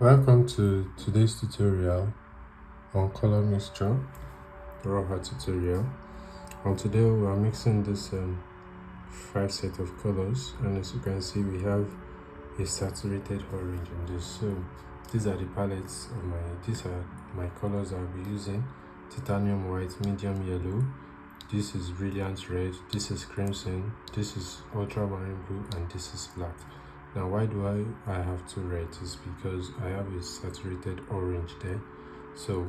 Welcome to today's tutorial on color mixture, raw tutorial. And today we are mixing this 5 set of colors, and as you can see we have a saturated orange in this. So these are the palettes of these are my colors I'll be using: titanium white, medium yellow, this is brilliant red, this is crimson, this is ultramarine blue, and this is black. Now why do I have two reds? Is because I have a saturated orange there. So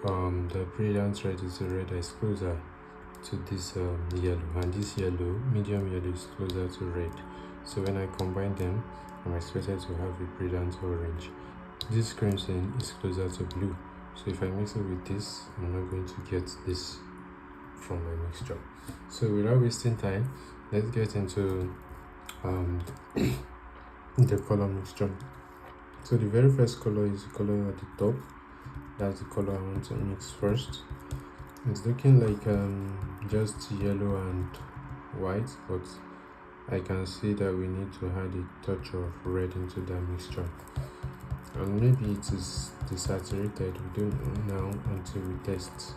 the brilliant red is the red that is closer to this yellow, and this yellow, medium yellow, is closer to red. So when I combine them, I'm expected to have a brilliant orange. This crimson is closer to blue. So if I mix it with this, I'm not going to get this from my mixture. So without wasting time, let's get into the color mixture. So the very first color is the color at the top. That's the color I want to mix first. It's looking like just yellow and white, but I can see that we need to add a touch of red into that mixture, and maybe it is desaturated. We don't know now until we test.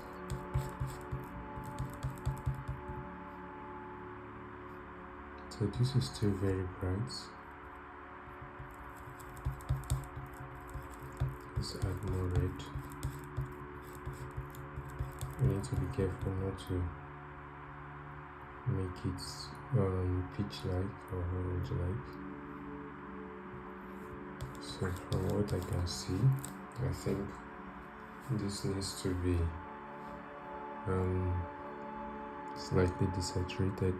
So this is still very bright. Let's add more red. We need to be careful not to make it peach-like or orange-like. So from what I can see, I think this needs to be slightly desaturated.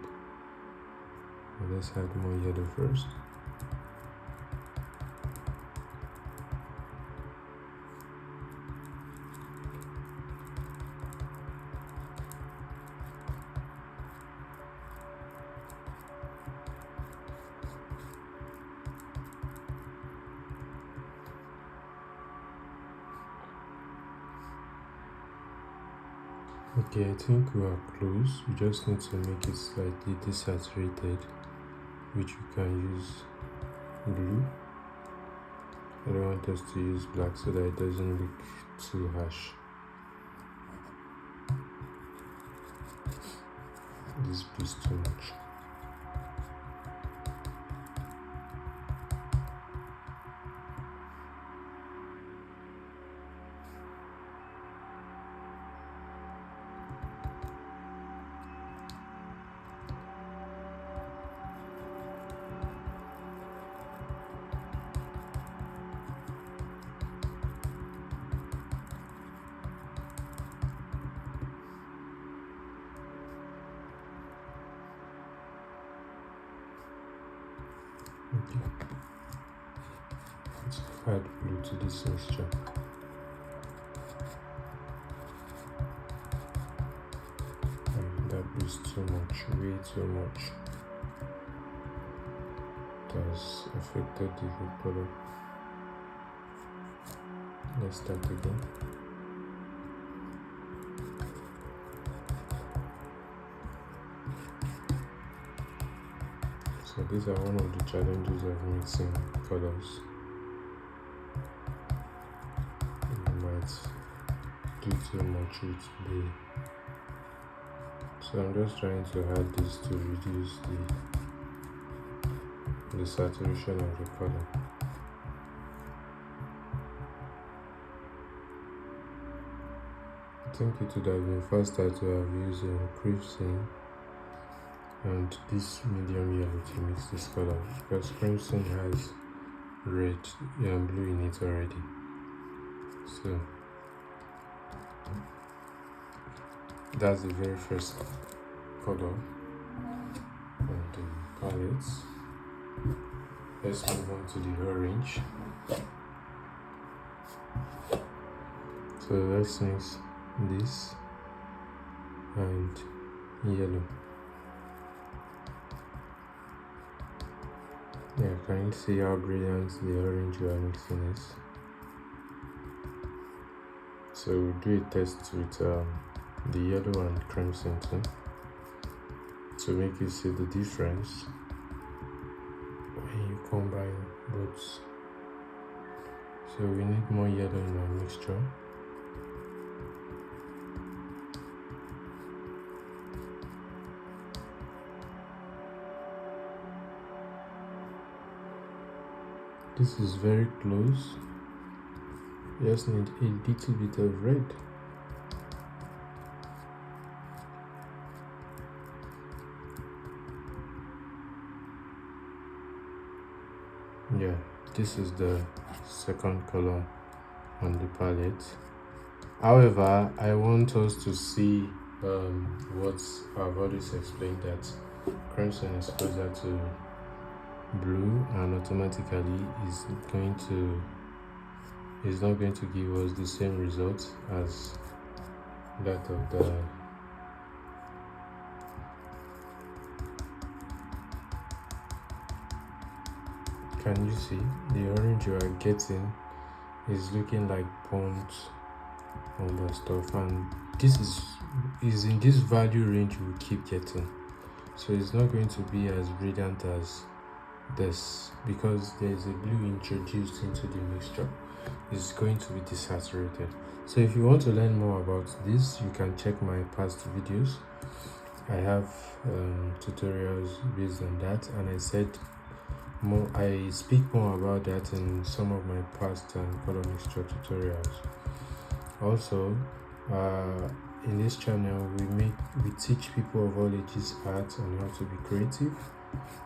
Let's add more yellow first. Okay, I think we are close. We just need to make it slightly desaturated, which you can use glue. I don't want us to use black so that it doesn't look too harsh. This blue is too much. Okay. Let's add blue to this mixture. That blue is too much, way too much. It has affected the whole color. Let's start again. So these are one of the challenges of mixing colors. You might do too much with the. So I'm just trying to add this to reduce the saturation of the color. I think it would have been faster to have used crimson and this medium yellow to mix this color, because crimson has red and blue in it already. So that's the very first color on the palettes. Let's move on to the orange. So let's mix this and yellow. Yeah, can you see how brilliant the orange we are mixing is? So we'll do a test with the yellow and crimson too, to make you see the difference when you combine both. So we need more yellow in our mixture. This is very close. We just need a little bit of red. Yeah, this is the second color on the palette. However, I want us to see what I've always explained, that crimson is closer to blue, and automatically is not going to give us the same result as that of the can you see the orange you are getting is looking like pond and the stuff, and this is in this value range we keep getting, so it's not going to be as brilliant as this because there is a blue introduced into the mixture. It's going to be desaturated. So if you want to learn more about this, you can check my past videos. I have tutorials based on that, and I speak more about that in some of my past color mixture tutorials. Also, in this channel we teach people of all ages art and how to be creative.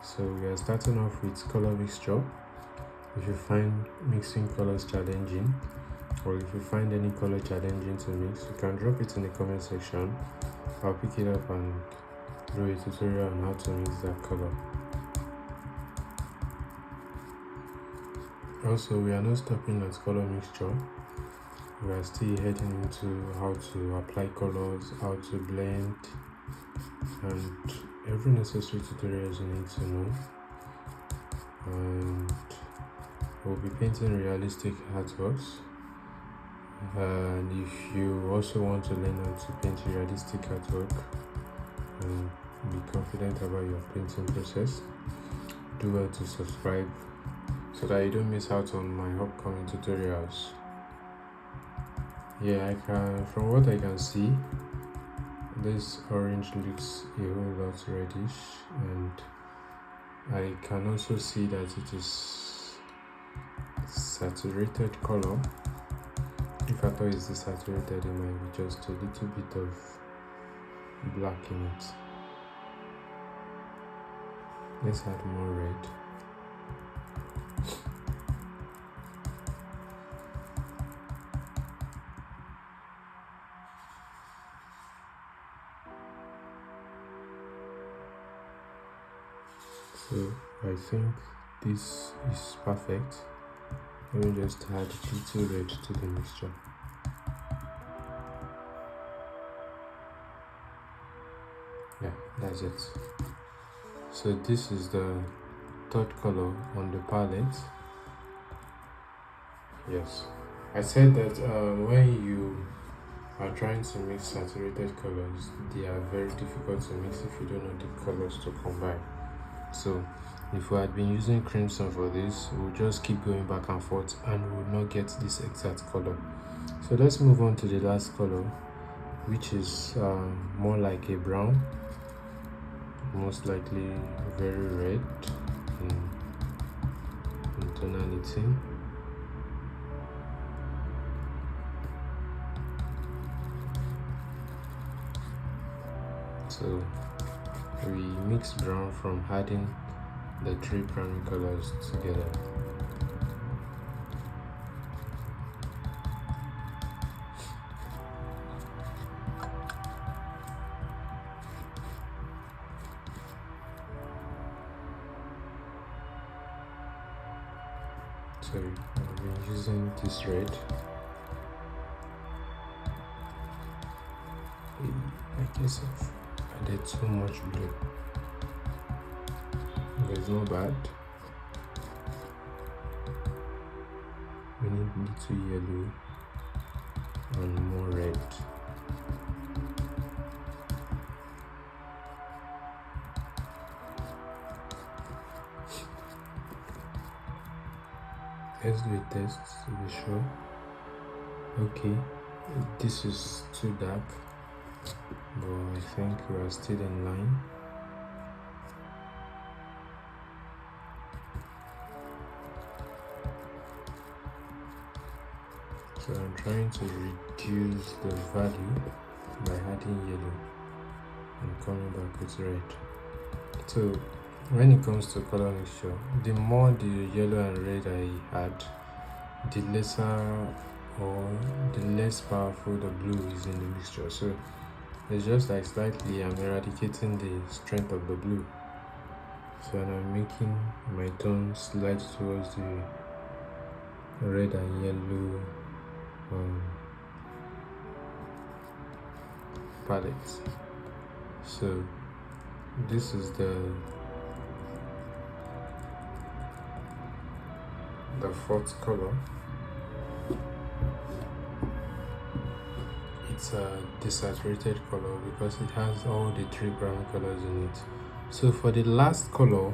So we are starting off with color mixture. If you find mixing colors challenging, or if you find any color challenging to mix, you can drop it in the comment section. I'll pick it up and do a tutorial on how to mix that color. Also, we are not stopping at color mixture. We are still heading into how to apply colors, how to blend, and every necessary tutorials you need to know. And we'll be painting realistic artworks. And if you also want to learn how to paint realistic artwork and be confident about your painting process, do well to subscribe so that you don't miss out on my upcoming tutorials. Yeah, from what I can see, this orange looks a whole lot reddish, and I can also see that it is saturated color. If I thought it's desaturated, it might be just a little bit of black in it. Let's add more red. So I think this is perfect. Let me just add a little red to the mixture. Yeah, that's it. So this is the third color on the palette. Yes, I said that when you are trying to mix saturated colors, they are very difficult to mix if you don't know the colors to combine. So if we had been using crimson for this, we'll just keep going back and forth and we will not get this exact color. So let's move on to the last color, which is more like a brown, most likely very red in tonality. So we mix brown from adding the three primary colors together. So I've been using this red. I guess I've added too much blue, but it's not bad. We need little yellow and more red. Let's do a test to be sure. Okay, this is too dark, but I think we are still in line. So I'm trying to reduce the value by adding yellow and coming back with red. So when it comes to color mixture, the more the yellow and red I add, the lesser or the less powerful the blue is in the mixture. So it's just like slightly I'm eradicating the strength of the blue. So I'm making my tone slide towards the red and yellow palette. So this is the fourth color. It's a desaturated color because it has all the three primary colors in it. So for the last color,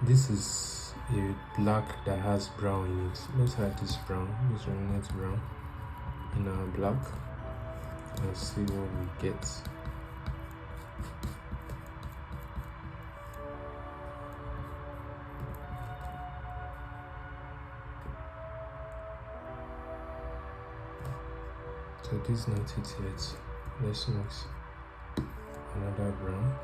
this is a black that has brown in it. Let's add this brown, this remnant brown in our black and see what we get. So this is not it yet. Let's mix another brown.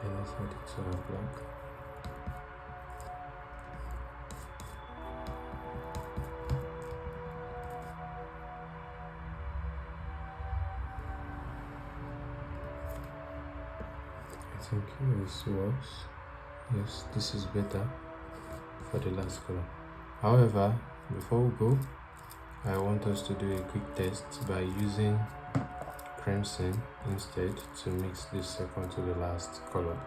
And let's add it to our black. I think this works. Yes, this is better for the last color. However, before we go, I want us to do a quick test by using crimson instead to mix this second to the last color.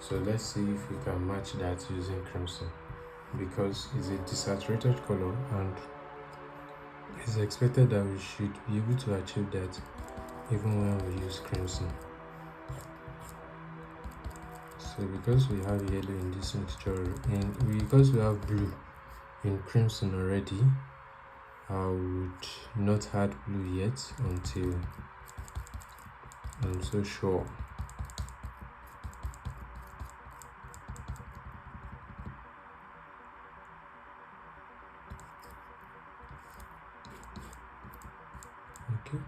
So let's see if we can match that using crimson, because it's a desaturated color and it's expected that we should be able to achieve that even when we use crimson. So because we have yellow in this mixture and because we have blue in crimson already, I would not add blue yet until I'm so sure. Okay,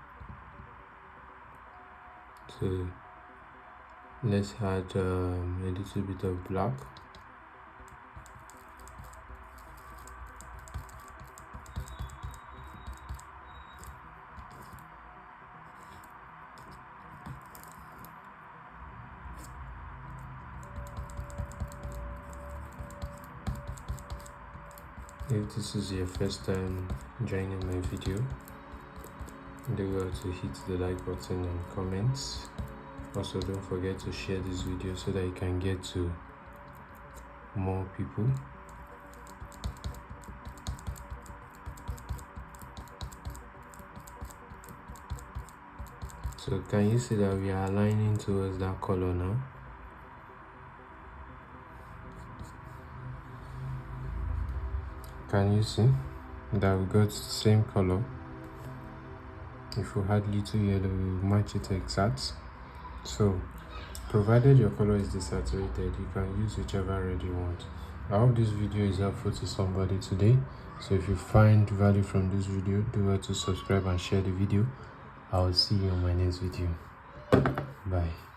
so let's add a little bit of black. If this is your first time joining my video, don't forget to hit the like button and comments. Also, don't forget to share this video so that it can get to more people. So can you see that we are aligning towards that color now? Can you see that we got the same color? If we had little yellow, we will match it exact. So provided your color is desaturated, you can use whichever red you want. I hope this video is helpful to somebody today. So if you find value from this video, do well to subscribe and share the video. I will see you on my next video. Bye.